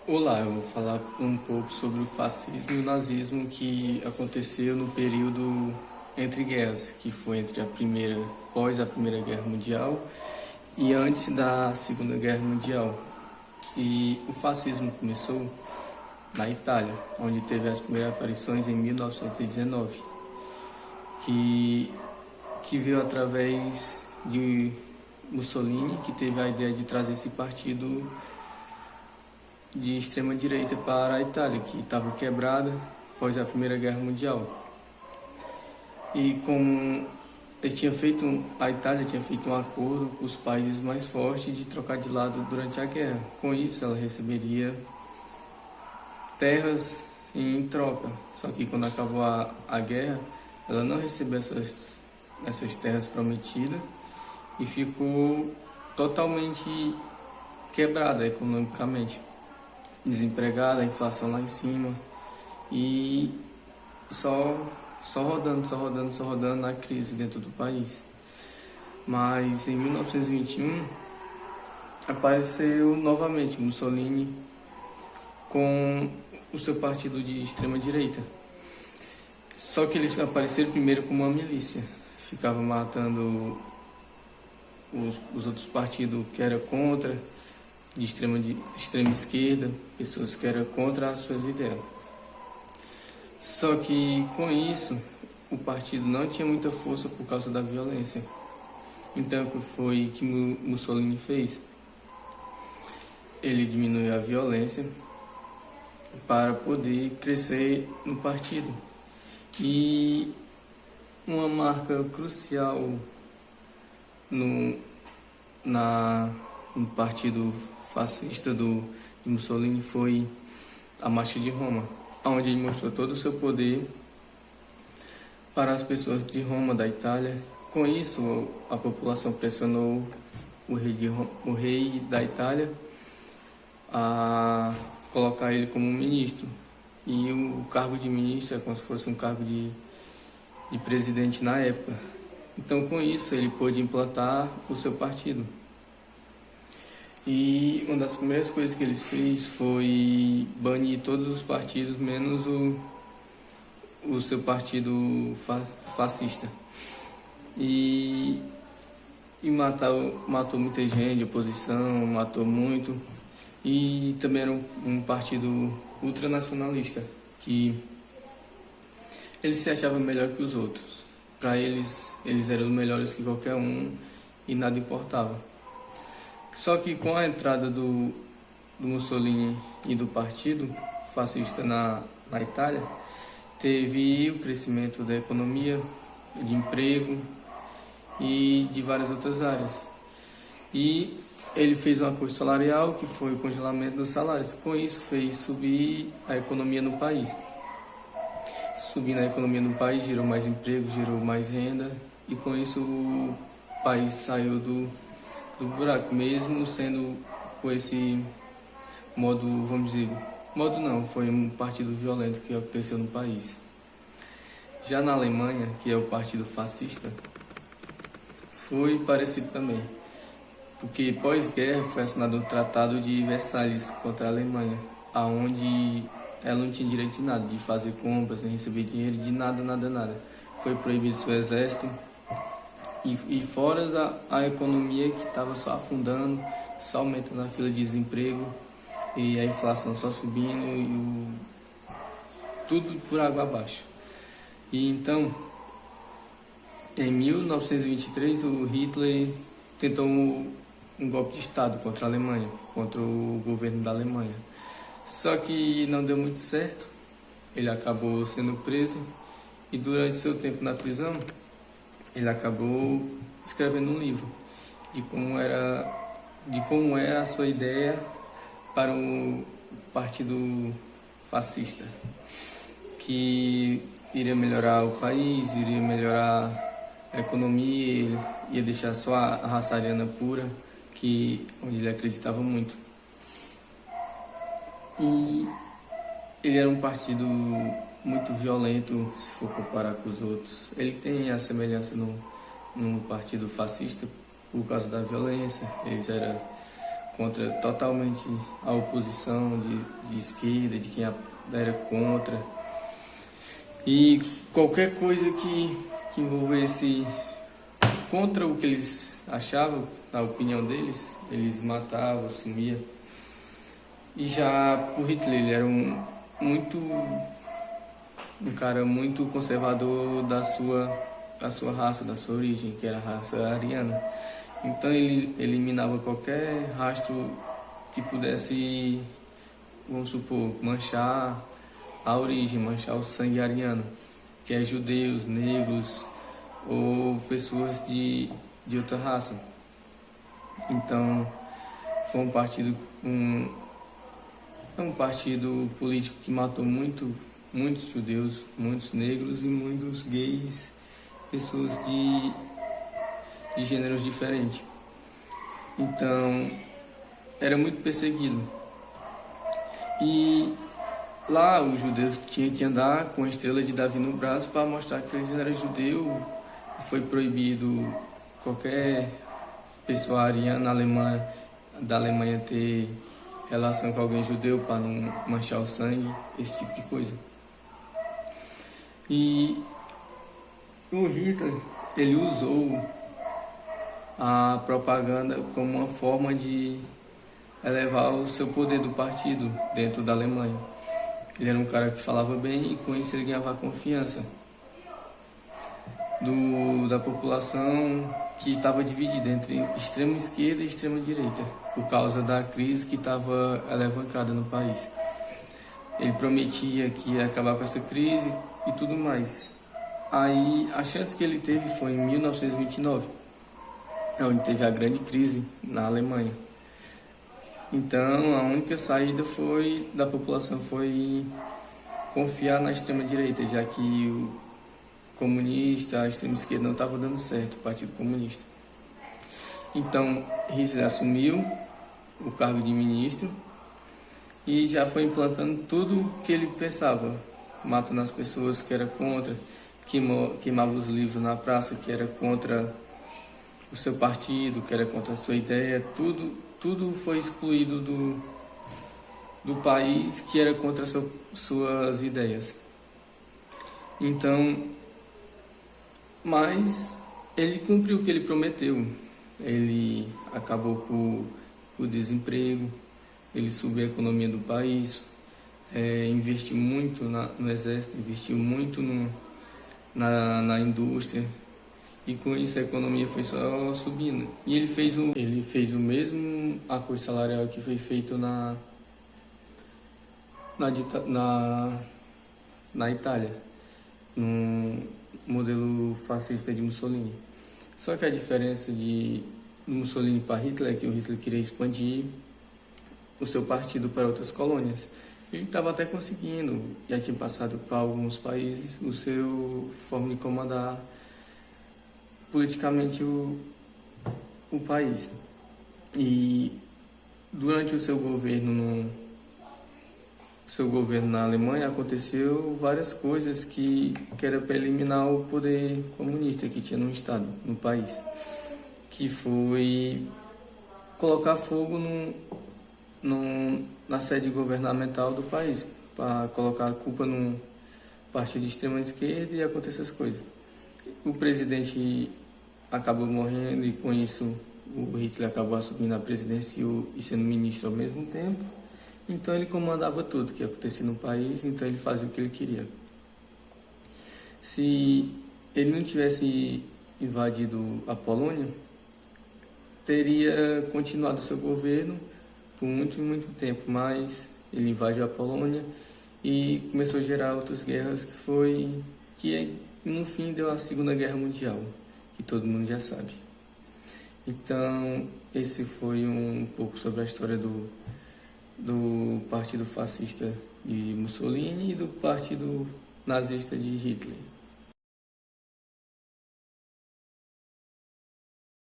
Olá, eu vou falar um pouco sobre o fascismo e o nazismo que aconteceu no período entre guerras, que foi entre pós a Primeira Guerra Mundial e antes da Segunda Guerra Mundial. E o fascismo começou na Itália, onde teve as primeiras aparições em 1919, que, que veio através de Mussolini, que teve a ideia de trazer esse partido de extrema direita para a Itália, que estava quebrada após a Primeira Guerra Mundial. E como a Itália tinha feito um acordo com os países mais fortes de trocar de lado durante a guerra. Com isso, ela receberia terras em troca. Só que quando acabou a guerra, ela não recebeu essas terras prometidas e ficou totalmente quebrada economicamente, desempregada, a inflação lá em cima e só rodando na crise dentro do país. Mas em 1921 apareceu novamente Mussolini com o seu partido de extrema direita. Só que eles apareceram primeiro como uma milícia, ficava matando os outros partidos que eram contra, de extrema esquerda, pessoas que eram contra as suas ideias. Só que com isso o partido não tinha muita força por causa da violência. Então o que foi que Mussolini fez? Ele diminuiu a violência para poder crescer no partido. E uma marca crucial no partido fascista de Mussolini foi a Marcha de Roma, onde ele mostrou todo o seu poder para as pessoas de Roma, da Itália. Com isso, a população pressionou o rei da Itália a colocar ele como ministro. E o cargo de ministro é como se fosse um cargo de presidente na época. Então, com isso, ele pôde implantar o seu partido. E uma das primeiras coisas que ele fez foi banir todos os partidos, menos o seu partido fascista. E matou muita gente, oposição, matou muito. E também era um partido ultranacionalista, que ele se achava melhor que os outros. Para eles eram melhores que qualquer um e nada importava. Só que com a entrada do Mussolini e do partido fascista na Itália, teve o crescimento da economia, de emprego e de várias outras áreas. E ele fez um acordo salarial, que foi o congelamento dos salários. Com isso, fez subir a economia no país. Subindo a economia no país, gerou mais emprego, gerou mais renda. E com isso, o país saiu do buraco, mesmo sendo com esse modo, vamos dizer, modo não, foi um partido violento que aconteceu no país. Já na Alemanha, que é o partido fascista, foi parecido também, porque pós-guerra foi assinado o Tratado de Versalhes contra a Alemanha, aonde ela não tinha direito de nada, de fazer compras, nem receber dinheiro, de nada. Foi proibido seu exército. E fora a economia que estava só afundando, só aumentando a fila de desemprego e a inflação só subindo e tudo por água abaixo. E então, em 1923, o Hitler tentou um golpe de Estado contra a Alemanha, contra o governo da Alemanha. Só que não deu muito certo, ele acabou sendo preso e durante seu tempo na prisão, ele acabou escrevendo um livro de como era a sua ideia para o partido fascista, que iria melhorar o país, iria melhorar a economia, ia deixar só a raça ariana pura, onde ele acreditava muito. E ele era um partido muito violento, se for comparar com os outros. Ele tem a semelhança no partido fascista por causa da violência. Eles eram contra totalmente a oposição de esquerda, de quem era contra. E qualquer coisa que envolvesse contra o que eles achavam, na opinião deles, eles matavam, sumiam. E já por Hitler, ele era um cara muito conservador da sua raça, da sua origem, que era a raça ariana. Então ele eliminava qualquer rastro que pudesse, vamos supor, manchar a origem, manchar o sangue ariano, que é judeus, negros ou pessoas de outra raça. Então foi um partido político que matou muitos judeus, muitos negros e muitos gays, pessoas de gêneros diferentes. Então era muito perseguido. E lá os judeus tinham que andar com a estrela de Davi no braço para mostrar que eles eram judeus. Foi proibido qualquer pessoa ariana da Alemanha ter relação com alguém judeu para não manchar o sangue, esse tipo de coisa. E o Hitler, ele usou a propaganda como uma forma de elevar o seu poder do partido dentro da Alemanha. Ele era um cara que falava bem e com isso ele ganhava a confiança da população, que estava dividida entre extrema esquerda e extrema direita, por causa da crise que estava alavancada no país. Ele prometia que ia acabar com essa crise e tudo mais. Aí a chance que ele teve foi em 1929, onde teve a grande crise na Alemanha. Então a única saída da população foi confiar na extrema direita, já que o comunista, a extrema esquerda não estava dando certo, o Partido Comunista. Então Hitler assumiu o cargo de ministro e já foi implantando tudo o que ele pensava, matando as pessoas que era contra, queimava os livros na praça, que era contra o seu partido, que era contra a sua ideia, tudo foi excluído do país que era contra suas ideias. Então, mas ele cumpriu o que ele prometeu. Ele acabou com o desemprego, ele subiu a economia do país, investiu muito no exército, investiu muito na indústria, e com isso a economia foi só subindo. E ele fez o mesmo acordo salarial que foi feito na Itália, no modelo fascista de Mussolini. Só que a diferença de Mussolini para Hitler é que o Hitler queria expandir o seu partido para outras colônias. Ele estava até conseguindo, já tinha passado para alguns países o seu forma de comandar politicamente o país. E durante o seu governo na Alemanha aconteceu várias coisas que era para eliminar o poder comunista que tinha no estado, no país, que foi colocar fogo na sede governamental do país, para colocar a culpa num partido de extrema esquerda, e acontecer essas coisas. O presidente acabou morrendo e com isso o Hitler acabou assumindo a presidência e sendo ministro ao mesmo tempo. Então ele comandava tudo que acontecia no país, então ele fazia o que ele queria. Se ele não tivesse invadido a Polônia, teria continuado seu governo por muito tempo, mas ele invadiu a Polônia e começou a gerar outras guerras, que no fim deu a Segunda Guerra Mundial, que todo mundo já sabe. Então esse foi um pouco sobre a história do Partido Fascista de Mussolini e do Partido Nazista de Hitler.